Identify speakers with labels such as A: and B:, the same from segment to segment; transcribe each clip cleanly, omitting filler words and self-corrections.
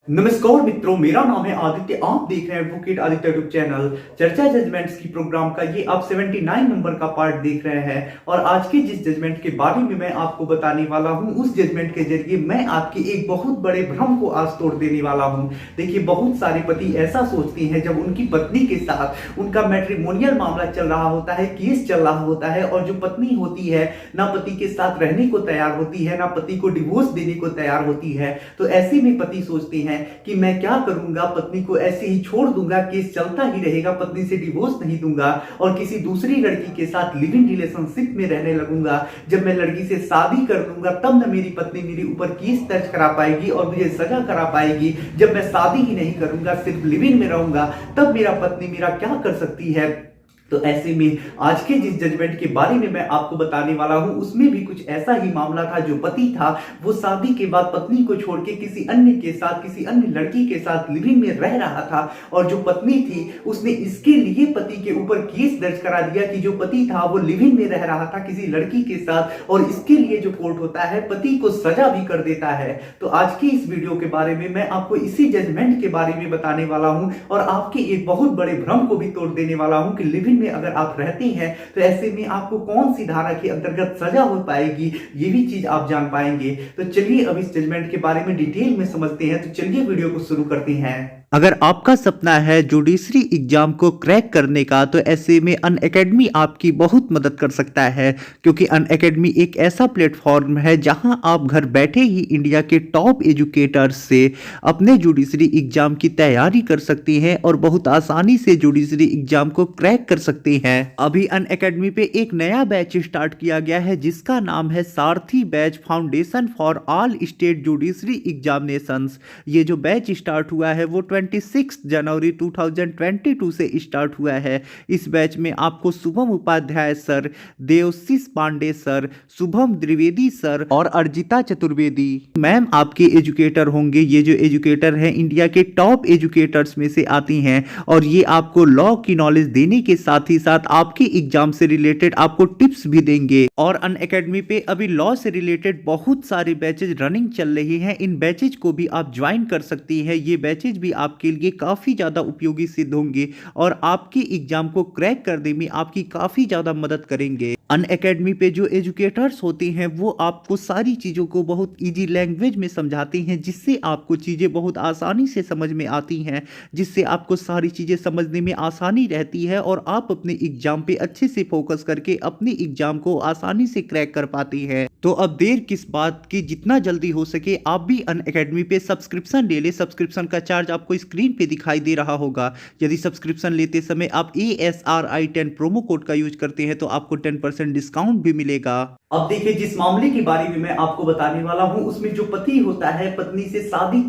A: नमस्कार मित्रों, मेरा नाम है आदित्य। आप देख रहे हैं एडवोकेट आदित्य यूट्यूब चैनल। चर्चा जजमेंट्स की प्रोग्राम का ये आप 79 नंबर का पार्ट देख रहे हैं और आज के जिस जजमेंट के बारे में मैं आपको बताने वाला हूं, उस जजमेंट के जरिए मैं आपके एक बहुत बड़े भ्रम को आज तोड़ देने वाला हूं। देखिए, बहुत सारे पति ऐसा सोचते हैं जब उनकी पत्नी के साथ उनका मैट्रिमोनियल मामला चल रहा होता है, केस चल रहा होता है, और जो पत्नी होती है ना पति के साथ रहने को तैयार होती है, ना पति को डिवोर्स देने को तैयार होती है, तो ऐसे में पति सोचते हैं कि मैं क्या करूंगा, पत्नी को ऐसे ही छोड़ दूंगा, केस चलता ही रहेगा, पत्नी से डिवोर्स नहीं दूंगा और किसी दूसरी लड़की के साथ लिव इन रिलेशनशिप में रहने लगूंगा। जब मैं लड़की से शादी कर लूंगा तब न मेरी पत्नी मेरे ऊपर केस दर्ज करा पाएगी और मुझे सजा करा पाएगी। जब मैं शादी ही नहीं करूंगा, सिर्फ लिव इन में रहूंगा, तब मेरा पत्नी मेरा क्या कर सकती है। तो ऐसे में आज के जिस जजमेंट के बारे में मैं आपको बताने वाला हूं, उसमें भी कुछ ऐसा ही मामला था। जो पति था वो शादी के बाद पत्नी को छोड़ के किसी अन्य के साथ, किसी अन्य लड़की के साथ लिविंग में रह रहा था, और जो पत्नी थी उसने इसके लिए पति के ऊपर केस दर्ज करा दिया कि जो पति था वो लिविंग में रह रहा था किसी लड़की के साथ, और इसके लिए जो कोर्ट होता है पति को सजा भी कर देता है। तो आज की इस वीडियो के बारे में मैं आपको इसी जजमेंट के बारे में बताने वाला हूं और आपके एक बहुत बड़े भ्रम को भी तोड़ देने वाला हूं कि लिविंग में अगर आप रहते हैं तो ऐसे में आपको कौन सी धारा के अंतर्गत सजा हो पाएगी, ये भी चीज आप जान पाएंगे। तो चलिए अब इस जजमेंट के बारे में डिटेल में समझते हैं। तो चलिए वीडियो को शुरू करते हैं।
B: अगर आपका सपना है जुडिशरी एग्जाम को क्रैक करने का, तो ऐसे में अनअकैडमी आपकी बहुत मदद कर सकता है, क्योंकि अनअकैडमी एक ऐसा प्लेटफॉर्म है जहां आप घर बैठे ही इंडिया के टॉप एजुकेटर्स से अपने जुडिशरी एग्जाम की तैयारी कर सकते हैं और बहुत आसानी से जुडिशरी एग्जाम को क्रैक कर सकते हैं। अभी अनअकैडमी पे एक नया बैच स्टार्ट किया गया है जिसका नाम है सारथी batch foundation for all state judiciary examinations. ये जो बैच स्टार्ट हुआ है वो 26 जनवरी 2022 से स्टार्ट हुआ है। इस बैच में आपको Shubham Upadhyay sir, Devashish Pandey sir, Shubham Dwivedi sir और अर्जिता चतुर्वेदी मैम आपके एजुकेटर होंगे। ये जो एजुकेटर हैं इंडिया के टॉप एजुकेटर्स में से आती हैं और ये आपको लॉ की नॉलेज देने के साथ ही साथ आपके एग्जाम से रिलेटेड आपको टिप्स भी देंगे। और अनअकैडमी पे अभी लॉ से रिलेटेड बहुत सारे बैचेज रनिंग चल रही हैं। इन बैचेज को भी आप ज्वाइन कर सकती हैं। ये बैचेज भी आपके लिए काफी ज्यादा उपयोगी सिद्ध होंगे और आपके एग्जाम को क्रैक करने में आपकी काफी ज्यादा मदद करेंगे। अनअकैडमी पे जो एजुकेटर्स होते हैं वो आपको सारी चीजों को बहुत इजी लैंग्वेज में समझाते हैं, जिससे आपको चीजें बहुत आसानी से समझ में आती हैं, जिससे आपको सारी चीजें समझने में आसानी रहती है और आप अपने एग्जाम पे अच्छे से फोकस करके अपने एग्जाम को आसानी से क्रैक कर पाती हैं। तो अब देर किस बात की, जितना जल्दी हो सके आप भी अनअकैडमी पे सब्सक्रिप्शन ले ले। सब्सक्रिप्शन का चार्ज आपको स्क्रीन पे दिखाई दे रहा होगा। यदि सब्सक्रिप्शन लेते समय आप ASRI10 प्रोमो कोड का यूज करते हैं तो आपको 10% डिस्काउंट भी मिलेगा।
A: अब देखिए, जिस मामले के बारे में मैं आपको बताने वाला हूं उसमें जो पति होता है पत्नी से शादी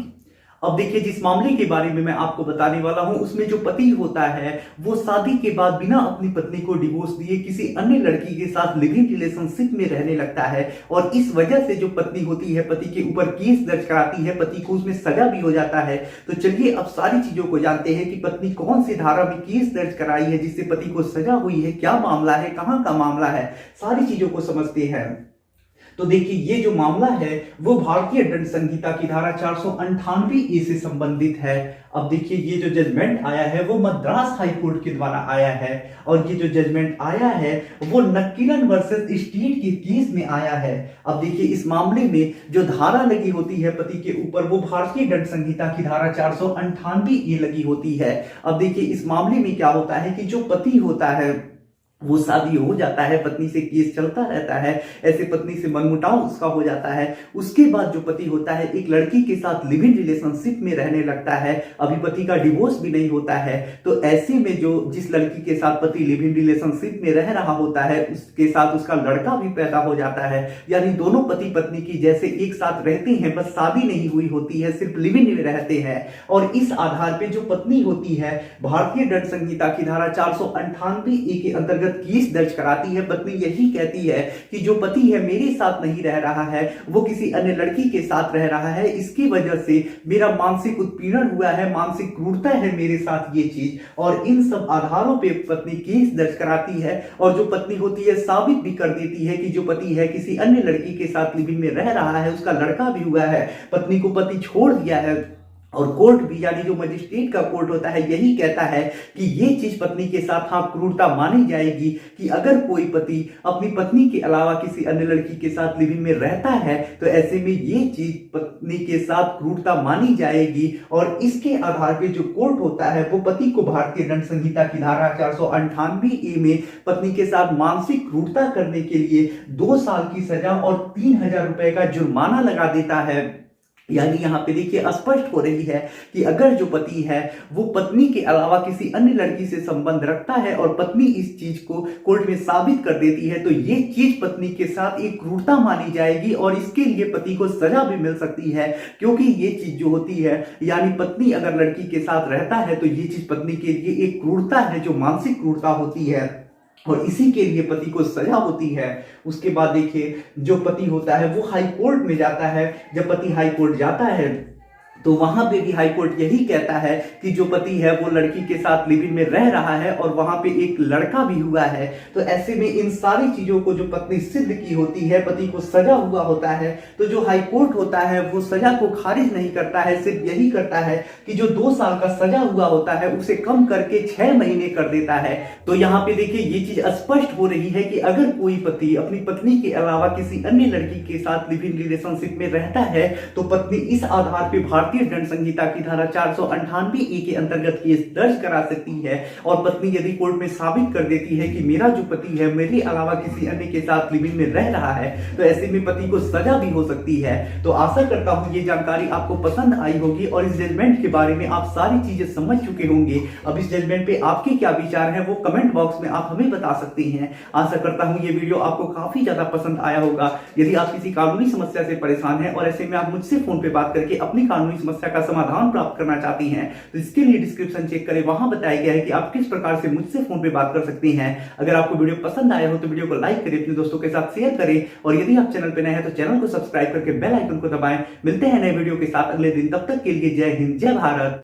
A: अब देखिए, जिस मामले के बारे में मैं आपको बताने वाला हूं उसमें जो पति होता है वो शादी के बाद बिना अपनी पत्नी को डिवोर्स दिए किसी अन्य लड़की के साथ लिव इन रिलेशनशिप में रहने लगता है, और इस वजह से जो पत्नी होती है पति के ऊपर केस दर्ज कराती है, पति को उसमें सजा भी हो जाता है। तो चलिए अब सारी चीजों को जानते हैं कि पत्नी कौन सी धारा में केस दर्ज कराई है जिससे पति को सजा हुई है, क्या मामला है, कहां का मामला है, सारी चीजों को समझते हैं। तो देखिए, ये जो मामला है वो भारतीय दंड संहिता की धारा 498 से संबंधित है। अब देखिए, ये जो जजमेंट आया है वो मद्रास हाई कोर्ट के द्वारा आया है, और ये जो जजमेंट आया है वो नक्कीरन वर्सेस स्टेट के केस में आया है। अब देखिए, इस मामले में जो धारा लगी होती है पति के ऊपर वो भारतीय दंड संहिता की धारा 498 लगी होती है। अब देखिए, इस मामले में क्या होता है कि जो पति होता है वो शादी हो जाता है, पत्नी से केस चलता रहता है, ऐसे पत्नी से मनमुटाव उसका हो जाता है। उसके बाद जो पति होता है एक लड़की के साथ लिव इन रिलेशनशिप में रहने लगता है, अभी पति का डिवोर्स भी नहीं होता है। तो ऐसे में जो जिस लड़की के साथ पति लिव इन रिलेशनशिप में रह रहा होता है उसके साथ उसका लड़का भी पैदा हो जाता है, यानी दोनों पति पत्नी की जैसे एक साथ रहते हैं, बस शादी नहीं हुई होती है, सिर्फ लिव इन में रहते हैं। और इस आधार पर जो पत्नी होती है भारतीय दंड संहिता की धारा 498 के अंतर्गत केस दर्ज कराती है। पत्नी यही कहती है कि जो पति है मेरे साथ नहीं रह रहा है, वो किसी अन्य लड़की के साथ रह रहा है, इसकी वजह से मेरा मानसिक उत्पीड़न हुआ है, मानसिक क्रूरता है मेरे साथ ये चीज, और इन सब आधारों पे पत्नी केस दर्ज कराती है। और जो पत्नी होती है साबित भी कर देती है कि जो पति है किसी अन्य लड़की के साथ लिव इन में रह रहा है, उसका लड़का भी हुआ है, पत्नी को पति छोड़ दिया है, और कोर्ट भी यानी जो मजिस्ट्रेट का कोर्ट होता है यही कहता है कि ये चीज पत्नी के साथ हाँ क्रूरता मानी जाएगी कि अगर कोई पति अपनी पत्नी के अलावा किसी अन्य लड़की के साथ लिविंग में रहता है तो ऐसे में ये चीज पत्नी के साथ क्रूरता मानी जाएगी। और इसके आधार पे जो कोर्ट होता है वो पति को भारतीय दंड संहिता की धारा 498 में पत्नी के साथ मानसिक क्रूरता करने के लिए 2 साल की सजा और 3,000 रुपए का जुर्माना लगा देता है। यानी यहाँ पे देखिए स्पष्ट हो रही है कि अगर जो पति है वो पत्नी के अलावा किसी अन्य लड़की से संबंध रखता है और पत्नी इस चीज को कोर्ट में साबित कर देती है तो ये चीज पत्नी के साथ एक क्रूरता मानी जाएगी और इसके लिए पति को सजा भी मिल सकती है। क्योंकि ये चीज जो होती है यानी पत्नी अगर लड़की के साथ रहता है तो ये चीज पत्नी के लिए एक क्रूरता है जो मानसिक क्रूरता होती है और इसी के लिए पति को सजा होती है। उसके बाद देखिए जो पति होता है वो हाई कोर्ट में जाता है। जब पति हाई कोर्ट जाता है तो वहां पे भी हाई कोर्ट यही कहता है कि जो पति है वो लड़की के साथ लिविंग में रह रहा है और वहां पे एक लड़का भी हुआ है। तो ऐसे में इन सारी चीजों को जो पत्नी सिद्ध की होती है, पति को सजा हुआ होता है, तो जो हाई कोर्ट होता है वो सजा को खारिज नहीं करता है, सिर्फ यही करता है कि जो 2 साल का सजा हुआ होता है उसे कम करके 6 महीने कर देता है। तो यहाँ पे देखिए ये चीज स्पष्ट हो रही है कि अगर कोई पति अपनी पत्नी के अलावा किसी अन्य लड़की के साथ लिविंग रिलेशनशिप में रहता है तो पत्नी इस आधार पे भारतीय दंड संहिता की धारा 498 के अंतर्गत केस दर्ज करा सकती है। और पत्नी यदि कोर्ट में साबित कर देती है कि मेरा जो पति है मेरे अलावा किसी अन्य के साथ लिविंग में रह रहा है तो ऐसे में पति को सजा भी हो सकती है। तो आशा करता हूं ये जानकारी आपको पसंद आई होगी और इस जजमेंट के बारे में आप सारी चीजें समझ चुके होंगे। अब इस जजमेंट पे आपके क्या विचार हैं वो कमेंट बॉक्स में आप हमें बता सकते हैं। आशा करता हूं ये वीडियो आपको काफी ज्यादा पसंद आया होगा। यदि आप किसी कानूनी समस्या से परेशान हैं और ऐसे में आप मुझसे फोन पे बात करके अपनी कानूनी समस्या का समाधान प्राप्त करना चाहती हैं तो इसके लिए डिस्क्रिप्शन चेक करें, वहां बताया गया है कि आप किस प्रकार से मुझसे फोन पे बात कर सकती हैं। अगर आपको वीडियो पसंद आया हो तो वीडियो को लाइक करें, अपने दोस्तों के साथ शेयर करें और यदि आप चैनल पे नए हैं तो चैनल को सब्सक्राइब करके बेल आइकन को दबाएं। मिलते हैं नए वीडियो के साथ अगले दिन, तब तक के लिए जय हिंद जय भारत।